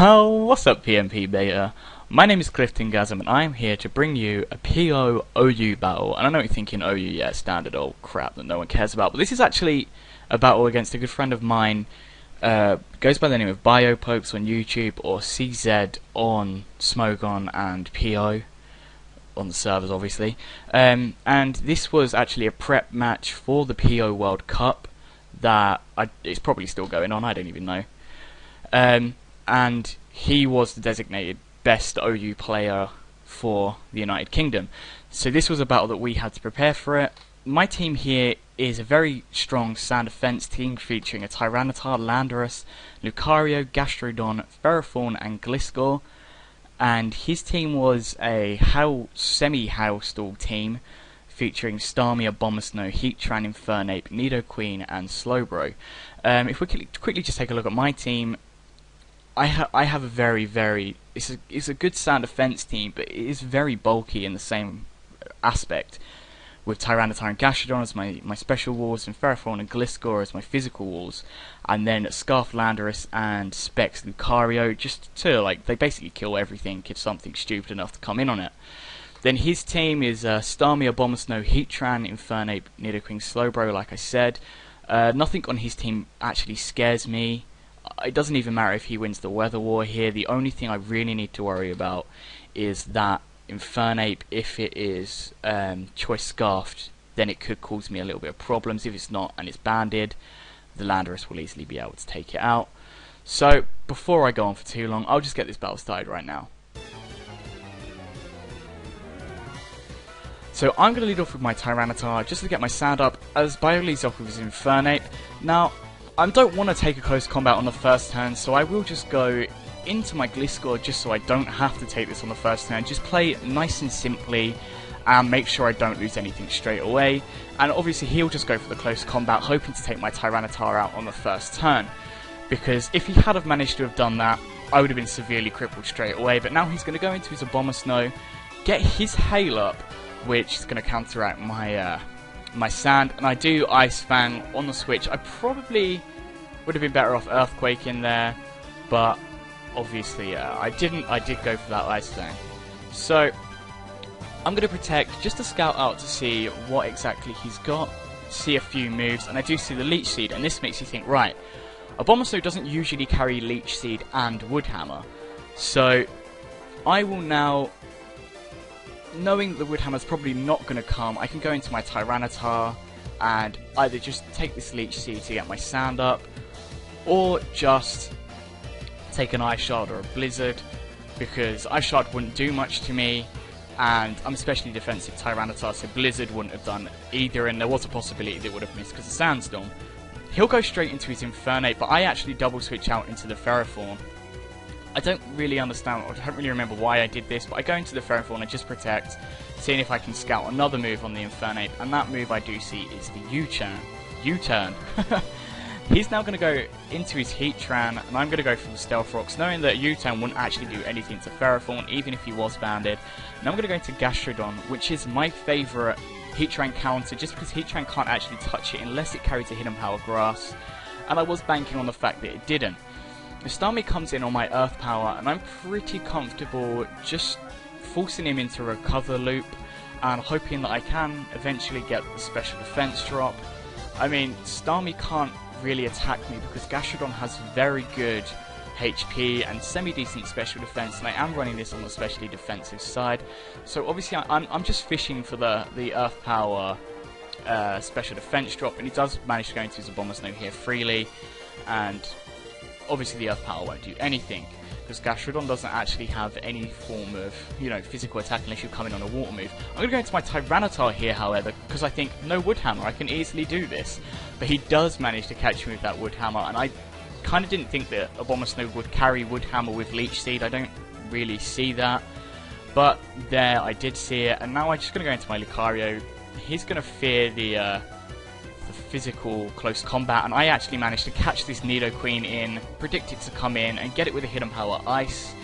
What's up, PMPBeta? My name is Clifftongasium, and I am here to bring you a PO-OU battle. And I know you're thinking OU, yeah, standard old crap that no one cares about, but this is actually a battle against a good friend of mine. Goes by the name of BioPokes on YouTube, or CZ on Smogon, and PO on the servers, obviously. And this was actually a prep match for the PO World Cup that it's probably still going on, I don't even know. And he was the designated best OU player for the United Kingdom. So this was a battle that we had to prepare for it. My team here is a very strong sand defense team featuring a Tyranitar, Landorus, Lucario, Gastrodon, Ferrothorn and Gliscor. And his team was a semi-Hailstall team featuring Starmie, Abomasnow, Heatran, Infernape, Nidoqueen and Slowbro. If we quickly just take a look at my team, I have a very it's a good sand defense team, but it is very bulky in the same aspect, with Tyranitar and Gastrodon as my special walls, and Ferrothorn and Gliscor as my physical walls, and then Scarf Landorus and Specs Lucario, just to they basically kill everything if something stupid enough to come in on it. Then his team is Starmie, Abomasnow, Heatran, Infernape, Nidoqueen, Slowbro, like I said. Nothing on his team actually scares me. It doesn't even matter if he wins the weather war here. The only thing I really need to worry about is that Infernape, if it is choice scarfed, then it could cause me a little bit of problems. If it's not and it's banded, the Landorus will easily be able to take it out. So before I go on for too long, I'll just get this battle started right now. So I'm going to lead off with my Tyranitar just to get my sound up, as Bio leads off with his Infernape. Now, I don't want to take a close combat on the first turn, so I will just go into my Gliscor just so I don't have to take this on the first turn. Just play nice and simply and make sure I don't lose anything straight away. And obviously he'll just go for the close combat, hoping to take my Tyranitar out on the first turn. Because if he had have managed to have done that, I would have been severely crippled straight away. But now he's going to go into his Abomasnow, get his Hail up, which is going to counteract my Sand, and I do Ice Fang on the switch. I probably would have been better off Earthquake in there, but obviously I didn't. I did go for that Ice Fang. So I'm going to Protect just to scout out to see what exactly he's got, see a few moves, and I do see the Leech Seed, and this makes you think, right, Abomasnow doesn't usually carry Leech Seed and Wood Hammer, so I will now, knowing the Wood Hammer's probably not going to come, I can go into my Tyranitar and either just take this Leech Seed to get my Sand up, or just take an Ice Shard or a Blizzard, because Ice Shard wouldn't do much to me, and I'm especially defensive Tyranitar, so Blizzard wouldn't have done either, and there was a possibility that it would have missed because of Sandstorm. He'll go straight into his Infernape, but I actually double switch out into the Ferrothorn. I don't really understand, or I don't really remember why I did this, but I go into the Ferrothorn and just Protect, seeing if I can scout another move on the Infernape, and that move I do see is the U-turn. He's now going to go into his Heatran, and I'm going to go for the Stealth Rocks, knowing that U-turn wouldn't actually do anything to Ferrothorn, even if he was banded. And I'm going to go into Gastrodon, which is my favourite Heatran counter, just because Heatran can't actually touch it unless it carries a Hidden Power Grass, and I was banking on the fact that it didn't. Starmie comes in on my Earth Power, and I'm pretty comfortable just forcing him into a Recover loop and hoping that I can eventually get the Special Defense drop. I mean, Starmie can't really attack me because Gastrodon has very good HP and semi-decent Special Defense, and I am running this on the specially defensive side. So obviously I'm just fishing for the Earth Power Special Defense drop, and he does manage to go into his Abomasnow here freely, and obviously the Earth Power won't do anything, because Gastrodon doesn't actually have any form of, physical attack unless you come in on a water move. I'm going to go into my Tyranitar here, however, because I think, no Wood Hammer, I can easily do this. But he does manage to catch me with that Wood Hammer, and I kind of didn't think that Abomasnow would carry Wood Hammer with Leech Seed. I don't really see that. But there, I did see it, and now I'm just going to go into my Lucario. He's going to fear the physical close combat, and I actually managed to catch this Nidoqueen in, predict it to come in, and get it with a Hidden Power Ice.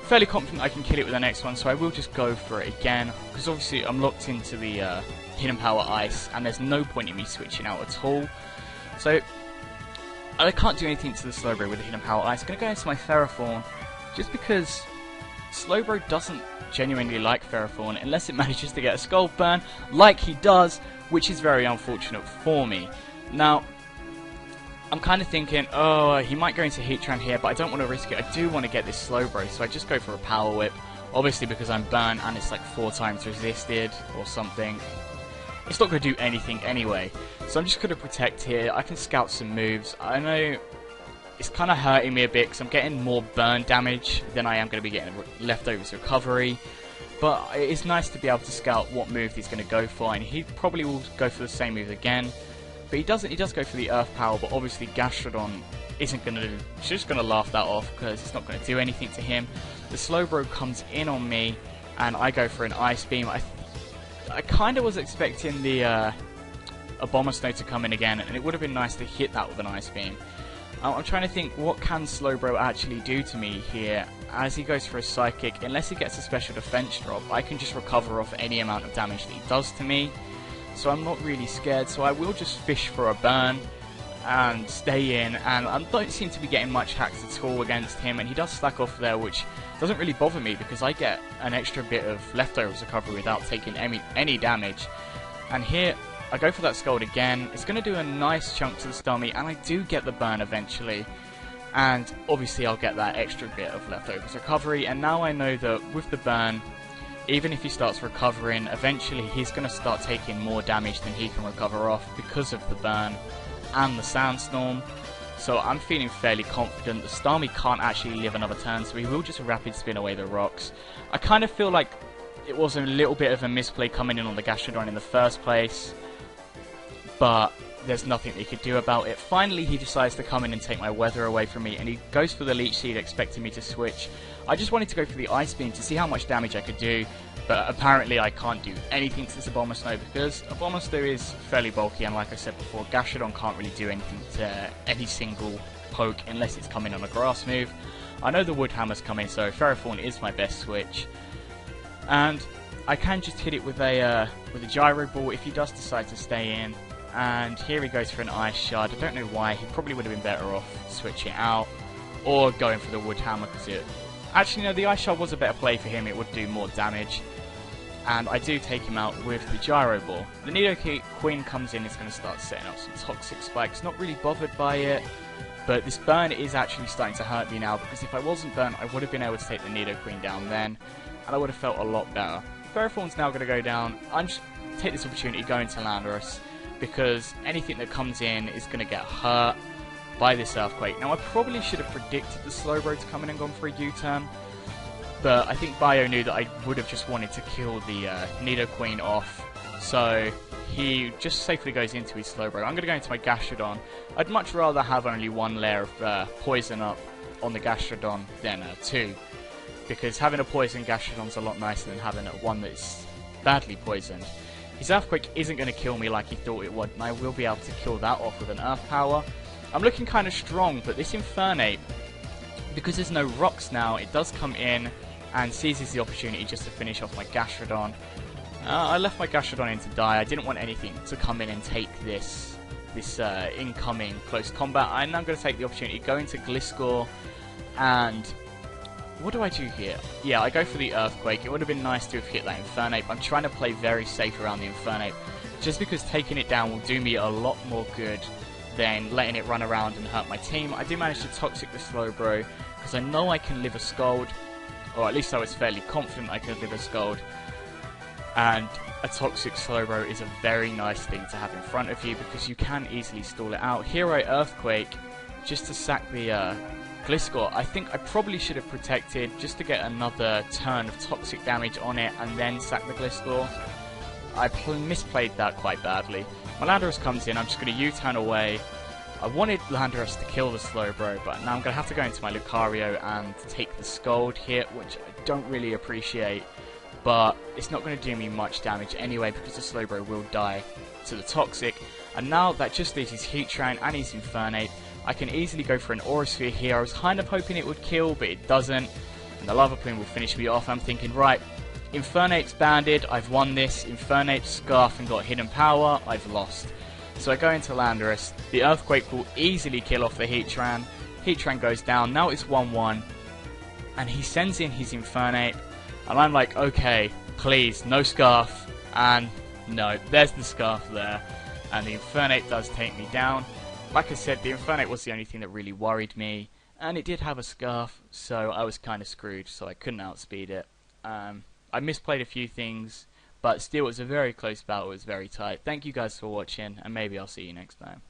Fairly confident I can kill it with the next one, so I will just go for it again, because obviously I'm locked into the Hidden Power Ice, and there's no point in me switching out at all. So I can't do anything to the Slowbro with a Hidden Power Ice. I'm going to go into my Ferrothorn, just because Slowbro doesn't genuinely like Ferrothorn unless it manages to get a Scald Burn, like he does, which is very unfortunate for me. Now, I'm kind of thinking, oh, he might go into Heatran here, but I don't want to risk it. I do want to get this Slowbro, so I just go for a Power Whip. Obviously, because I'm burnt and it's like 4 times resisted or something, it's not going to do anything anyway. So I'm just going to Protect here. I can scout some moves. I know it's kind of hurting me a bit because I'm getting more burn damage than I am going to be getting Leftovers Recovery. But it's nice to be able to scout what move he's going to go for, and he probably will go for the same move again. But he doesn't. He does go for the Earth Power, but obviously Gastrodon isn't going to. She's just going to laugh that off because it's not going to do anything to him. The Slowbro comes in on me, and I go for an Ice Beam. I kind of was expecting the Abomasnow to come in again, and it would have been nice to hit that with an Ice Beam. I'm trying to think, what can Slowbro actually do to me here? As he goes for a Psychic, unless he gets a special defense drop, I can just recover off any amount of damage that he does to me. So I'm not really scared, so I will just fish for a burn and stay in, and I don't seem to be getting much hacks at all against him, and he does slack off there, which doesn't really bother me because I get an extra bit of Leftovers Recovery without taking any damage. And here, I go for that Scald again. It's going to do a nice chunk to the stomach, and I do get the burn eventually. And obviously I'll get that extra bit of Leftovers Recovery, and now I know that with the burn, even if he starts recovering, eventually he's going to start taking more damage than he can recover off because of the burn and the Sandstorm. So I'm feeling fairly confident. The Starmie can't actually live another turn, so he will just Rapid Spin away the rocks. I kind of feel like it was a little bit of a misplay coming in on the Gastrodon in the first place, but there's nothing they could do about it. Finally, he decides to come in and take my weather away from me, and he goes for the Leech Seed, expecting me to switch. I just wanted to go for the Ice Beam to see how much damage I could do, but apparently I can't do anything to this Abomasnow because Abomasnow is fairly bulky, and like I said before, Gastrodon can't really do anything to any single poke unless it's coming on a grass move. I know the Wood Hammer's coming, so Ferrothorn is my best switch, and I can just hit it with a Gyro Ball if he does decide to stay in. And here he goes for an Ice Shard. I don't know why. He probably would have been better off switching out or going for the Wood Hammer because it... Actually, no, the Ice Shard was a better play for him. It would do more damage. And I do take him out with the Gyro Ball. The Nidoqueen comes in. It's going to start setting up some Toxic Spikes. Not really bothered by it. But this burn is actually starting to hurt me now because if I wasn't burnt, I would have been able to take the Nidoqueen down then. And I would have felt a lot better. Ferrothorn's now going to go down. I'm just take this opportunity to go into Landorus, because anything that comes in is going to get hurt by this Earthquake. Now, I probably should have predicted the Slowbro to come in and gone for a U-turn, but I think Bio knew that I would have just wanted to kill the Nidoqueen off, so he just safely goes into his Slowbro. I'm going to go into my Gastrodon. I'd much rather have only one layer of poison up on the Gastrodon than 2, because having a poison Gastrodon is a lot nicer than having one that's badly poisoned. His Earthquake isn't going to kill me like he thought it would, and I will be able to kill that off with an Earth Power. I'm looking kind of strong, but this Infernape, because there's no rocks now, it does come in and seizes the opportunity just to finish off my Gastrodon. I left my Gastrodon in to die. I didn't want anything to come in and take this incoming close combat. I'm now going to take the opportunity to go into Gliscor, and what do I do here? Yeah, I go for the Earthquake. It would have been nice to have hit that Infernape. I'm trying to play very safe around the Infernape, just because taking it down will do me a lot more good than letting it run around and hurt my team. I do manage to Toxic the Slowbro, because I know I can live a Scald, or at least I was fairly confident I could live a Scald. And a Toxic Slowbro is a very nice thing to have in front of you, because you can easily stall it out. Here I Earthquake, just to sack the Gliscor. I think I probably should have protected just to get another turn of toxic damage on it and then sack the Gliscor. I misplayed that quite badly. My Landorus comes in, I'm just going to U-turn away. I wanted Landorus to kill the Slowbro, but now I'm going to have to go into my Lucario and take the Scald here, which I don't really appreciate. But it's not going to do me much damage anyway, because the Slowbro will die to the Toxic. And now that just leaves his Heatran and his Infernape. I can easily go for an Aura Sphere here. I was kind of hoping it would kill, but it doesn't. And the Lava Plume will finish me off. I'm thinking, right, Infernape's banded, I've won this. Infernape's Scarf and got Hidden Power, I've lost. So I go into Landorus, the Earthquake will easily kill off the Heatran. Heatran goes down, now it's 1-1, and he sends in his Infernape, and I'm like, okay, please, no Scarf, and no, there's the Scarf there, and the Infernape does take me down. Like I said, the Infernape was the only thing that really worried me, and it did have a Scarf, so I was kind of screwed, so I couldn't outspeed it. I misplayed a few things, but still it was a very close battle, it was very tight. Thank you guys for watching, and maybe I'll see you next time.